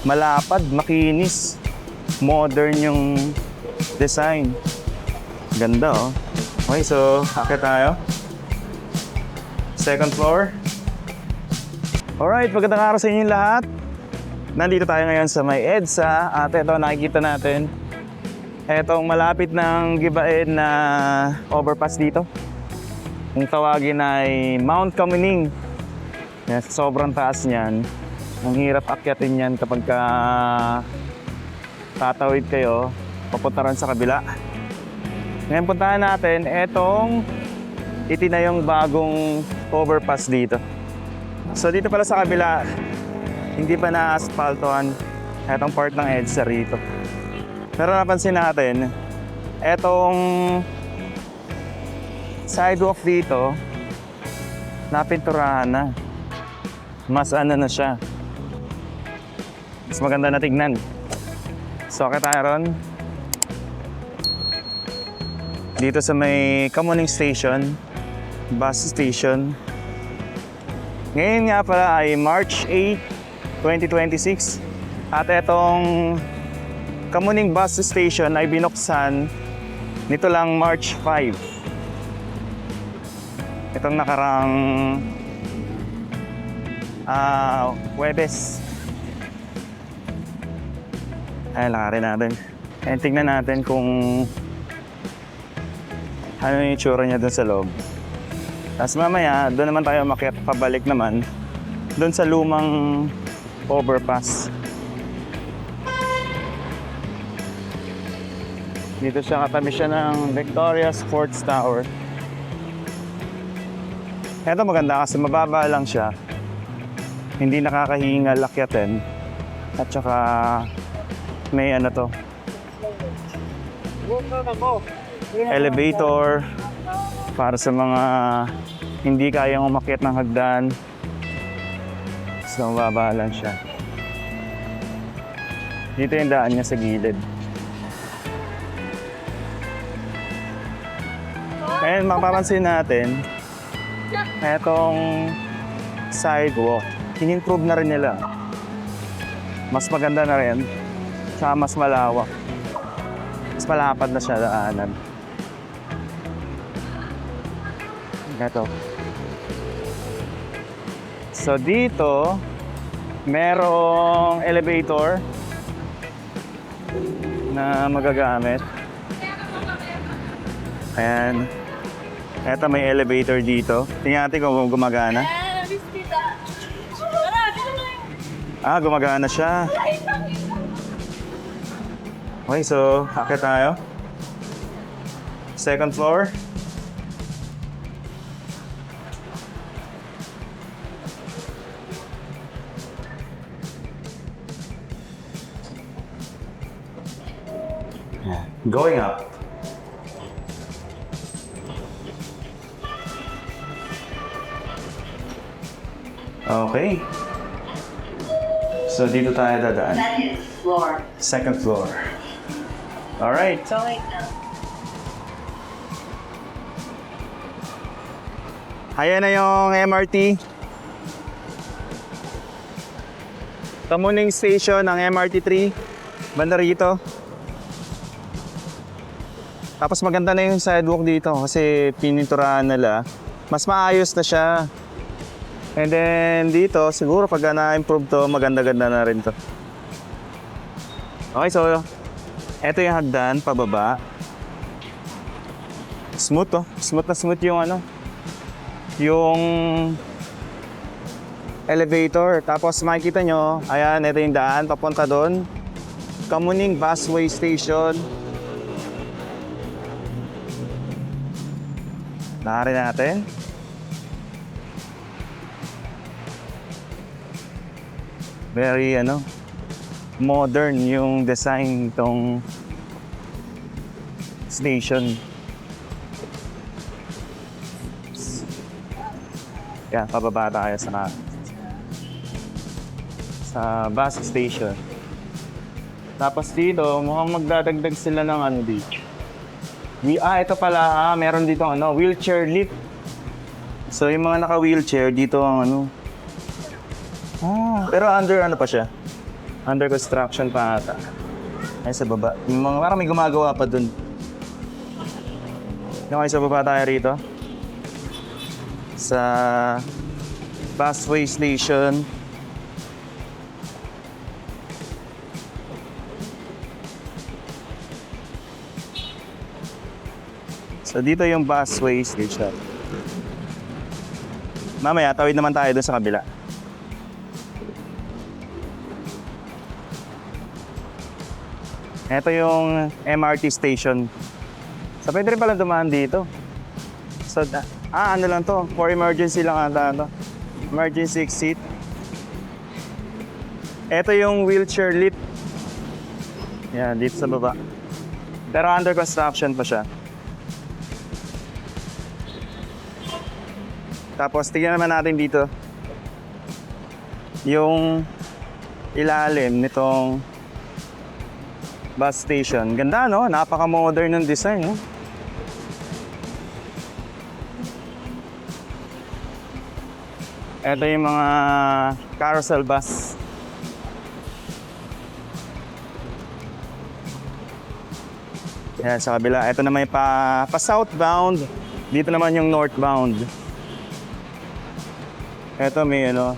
malapad, makinis. Modern yung design. Ganda oh. Okay, so akit tayo. Second floor. Alright, magandang araw sa inyo lahat. Nandito tayo ngayon sa may EDSA at ito nakikita natin etong malapit ng gibain na overpass dito. Kung tawagin ay Mount Kamuning. Yan, sobrang taas niyan. Ang hirap akyatin yan kapag tatawid kayo papunta rin sa kabila. Ngayon puntahan natin etong itinayong bagong overpass dito. So dito pala sa kabila, hindi pa na-asphaltohan etong part ng EDSA rito. Pero napansin natin, etong sidewalk dito, napinturahan na. Mas ano na siya. Mas maganda na tignan. So, akit tayo ron. Dito sa may Kamuning Station, bus station. Ngayon nga pala ay March 8, 2026. At etong Kamuning Bus Station ay binuksan nito lang March 5. Itong nakarang Huwebes. Ay, lakarin natin. And tingnan natin kung ano yung itsura niya dun sa loob. Tapos mamaya, doon naman tayo makiat pabalik naman doon sa lumang overpass. Dito siya, katabi siya ng Victoria Sports Tower. Ito maganda kasi mababa lang siya. Hindi nakakahingal akyatin. At saka may ano to, elevator para sa mga hindi kayang umakyat ng hagdan. So mababa lang siya. Dito yung daan niya sa gilid. Ngayon mapapansin natin etong sidewalk, in-improve na rin nila. Mas maganda na rin, tsaka mas malawak. Mas malapad na siya daanan. Ito. So dito, merong elevator na magagamit. Ayan. Eto, may elevator dito. Tingnan natin kung gumagana. Ah, gumagana siya. Okay, so akit tayo. Second floor. Going up. Okay. So dito tayo dadaan. Second floor. Alright. Ayan na yung MRT. Kamuning Station ng MRT 3. Banda rito. Tapos maganda na yung sidewalk dito kasi pininturahan nila. Mas maayos na siya. And then dito, siguro pag na-improve to, maganda-ganda na rin to. Okay, so eto yung hagdan, pababa. Smooth to. Smooth na smooth yung ano, yung elevator. Tapos makikita nyo, ayan, ito yung daan, papunta doon. Kamuning Busway Station. Nakarin natin. Very modern yung design itong station. Yan, pababa tayo sa bus station. Tapos dito, mukhang magdadagdag sila ng dito. Ito pala, meron dito wheelchair lift. So yung mga naka-wheelchair dito ang pero under pa siya? Under construction pa ata. Ay, sa baba. Yung mga, parang may gumagawa pa dun. Okay, sa baba tayo rito. Sa busway station. So dito yung busway station. Mamaya, tawid naman tayo dun sa kabila. Ito yung MRT station. So pwede rin pala dumaan dito. So, ano lang to? For emergency lang ata to. Emergency exit. Ito yung wheelchair lift. Yan, dito sa baba. Pero under construction pa siya. Tapos tingnan naman natin dito yung ilalim nitong bus station. Ganda, no? Napaka-modern ng design, no? Ito yung mga carousel bus. Yan, sa kabila. Ito naman yung pa-southbound. Dito naman yung northbound. Ito may ano.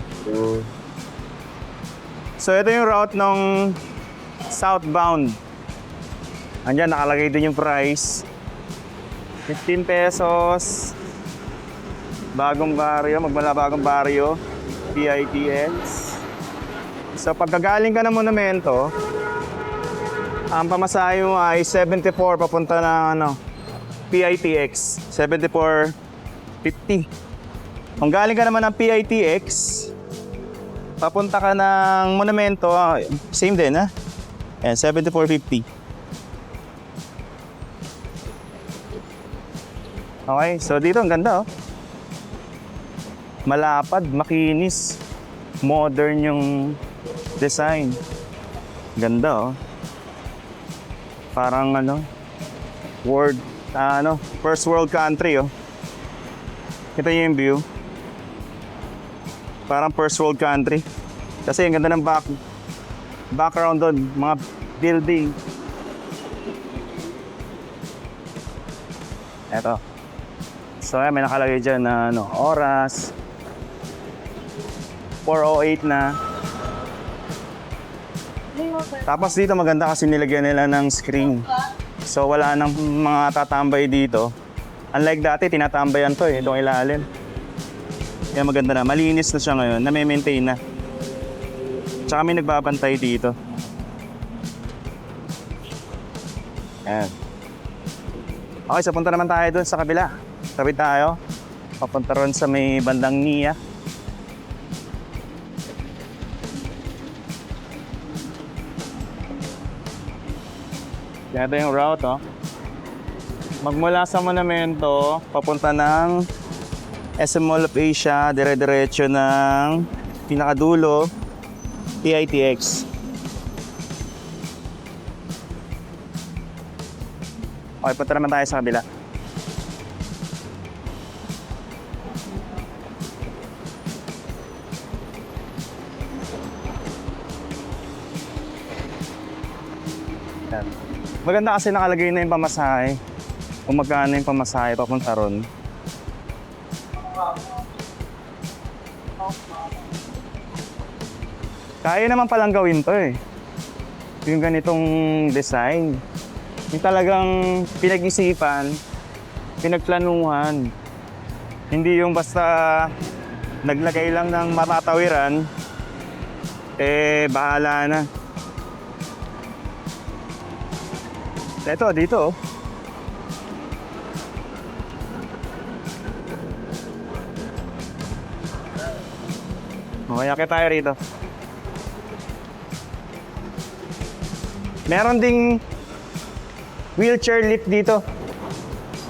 So ito yung route ng southbound. Andiyan nakalagay din yung price. 15 pesos. Bagong baryo, magmula bagong baryo. PITX. So pagkagaling ka ng Monumento, ang pamasahe mo ay 74 papunta na ano, PITX. 74.50. Kung galing ka naman ng PITX, papunta ka ng Monumento, same din ha? Ayan, 74.50. Okay, so dito ang ganda oh. Malapad, makinis, modern yung design. Ganda oh. Parang ano, first world country oh. Kita niyo yung view. Parang first world country. Kasi ang ganda ng background doon, mga building. Eto. So may nakalagay dyan na oras. 4:08 na. Tapos dito maganda kasi nilagyan nila ng screen. So wala nang mga tatambay dito. Unlike dati, tinatambayan to itong ilalim. Kaya maganda na. Malinis na siya ngayon. Na-maintain na. Tsaka may nagbabantay dito. Ayan. Okay, so punta naman tayo doon sa kabila. Tawid tayo. Papunta ron sa may bandang Nia. Ito yung route, oh. Magmula sa Monumento, papunta ng SM Mall of Asia, dire-diretso ng pinakadulo, PITX. Okay, punta naman tayo sa kabila. Yan. Maganda kasi nakalagay na yung pamasahe. Kung magkano yung pamasahe papunta ron. Kaya naman palang gawin to eh. Yung ganitong design. Yung talagang pinag-isipan, pinagplanuhan. Hindi yung basta naglagay lang ng matatawiran, bahala na. Ito, dito oh. Mamaya tayo rito. Meron ding wheelchair lift dito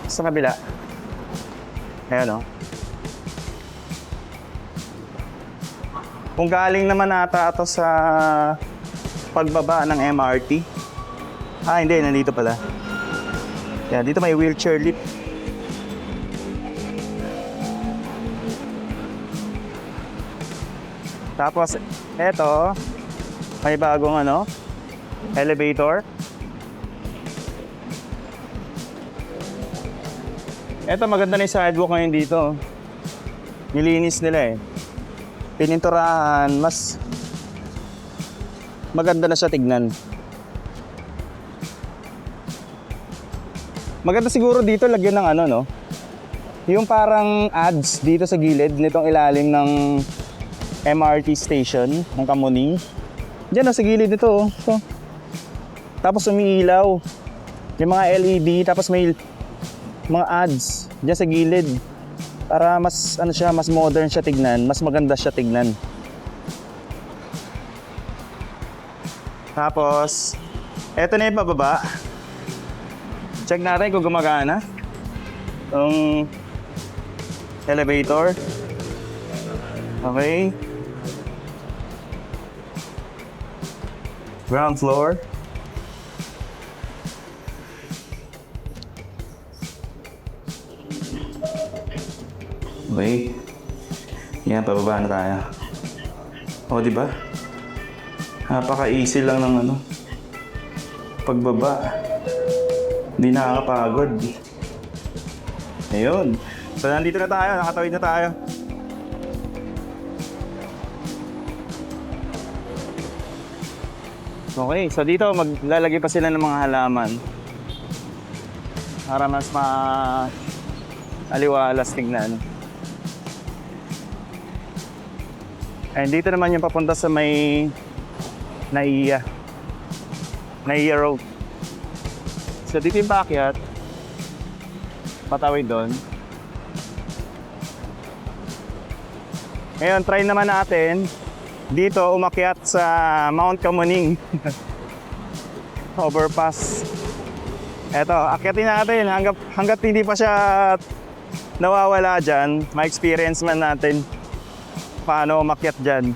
sa kabila. Ayan o. Kung galing naman ata ito sa pagbaba ng MRT. Hindi. Nandito pala. Yan, dito may wheelchair lift. Tapos, eto, May bagong ano, elevator. Eto, maganda na yung sidewalk ngayon dito. Nilinis nila eh. Pininturahan, mas maganda na siya tignan. Maganda siguro dito lagyan ng ano, no? Yung parang ads dito sa gilid nitong ilalim ng MRT station ng Kamuning. Diyan sa gilid nito, oh. So, tapos umiilaw. Yung mga LED, tapos may mga ads diyan sa gilid. Para mas ano siya, mas modern siya tignan, mas maganda siya tignan. Tapos, eto na yung pababa. Check natin kung gumagana yung elevator. Okay. Ground floor. Okay. Yan, pababa na tayo. O, diba? Napaka-easy lang ng ano, pagbaba. Hindi nakakapagod. Ayun. So, nandito na tayo. Nakatawid na tayo. Okay. So, dito maglalagay pa sila ng mga halaman. Para mas aliwalas tingnan. And dito naman yung papunta sa may Naiya Road. So dito yung paakyat, patawid doon. Ngayon, try naman natin dito umakyat sa Mount Kamuning. Overpass. Eto, akyatin natin hanggat hindi pa siya nawawala dyan. Ma-experience man natin paano umakyat dyan.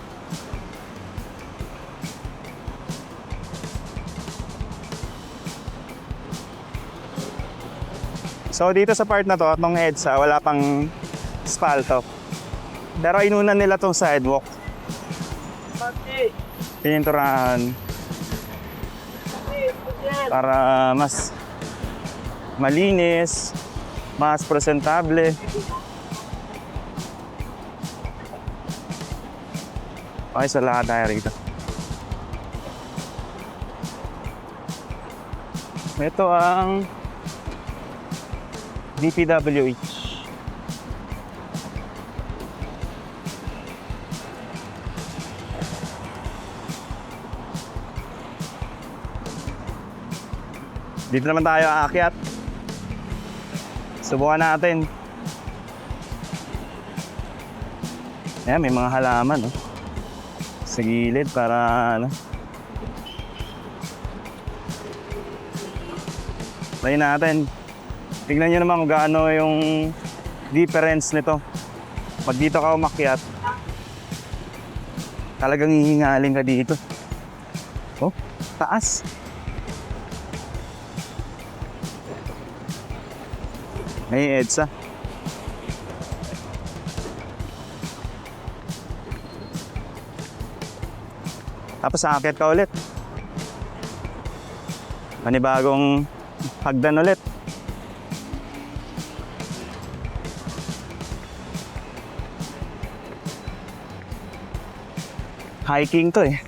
So dito sa part na to, itong EDSA, wala pang asfalto. Pero inunan nila tong sidewalk. Pininturahan. Para mas malinis, mas presentable. Okay, so lahat tayo rito. Ito ang DPWH. Dito naman tayo aakyat. Subukan natin. Ayan, may mga halaman, oh, sa gilid para ano. Try natin. Tignan nyo naman kung gaano yung difference nito. Pag dito ka umakyat, talagang hihingaling ka dito. Oh, taas. May EDSA. Tapos aakyat ka ulit. Panibagong hagdan ulit. Hiking to eh.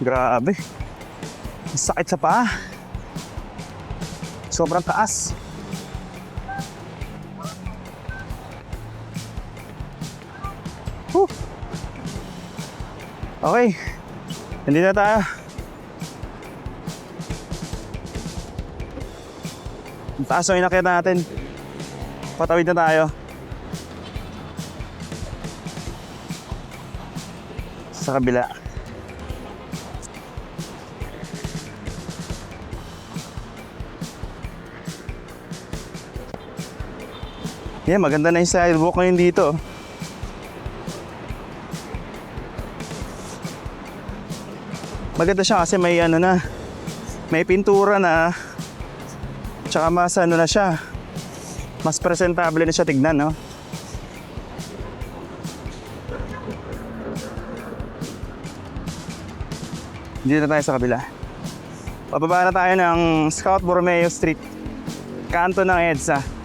Grabe. Sakit sa paa. Sobrang taas. Okay. Nandito na tayo. Ang taas yung inakyat natin. Patawid na tayo. Sa kabila. Yeah, maganda na yung sidewalk ngayon dito. Maganda siya kasi may ano na, may pintura na, tsaka mas ano na siya, mas presentable na siya tignan, no? Dito na tayo sa kabila. Pababa na tayo ng Scout Borromeo Street, kanto ng EDSA.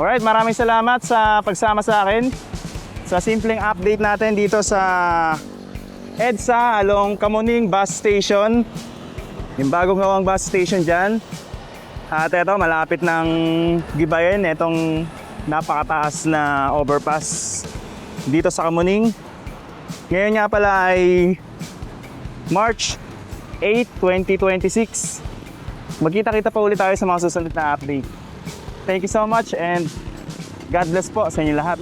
Alright, maraming salamat sa pagsama sa akin sa simpleng update natin dito sa EDSA along Kamuning Bus Station. Yung bagong gawang bus station dyan. At eto, malapit ng gibayin itong napakataas na overpass dito sa Kamuning. Ngayon nga pala ay March 8, 2026. Magkita-kita pa ulit tayo sa mga susunod na update. Thank you so much and God bless po sa inyo lahat.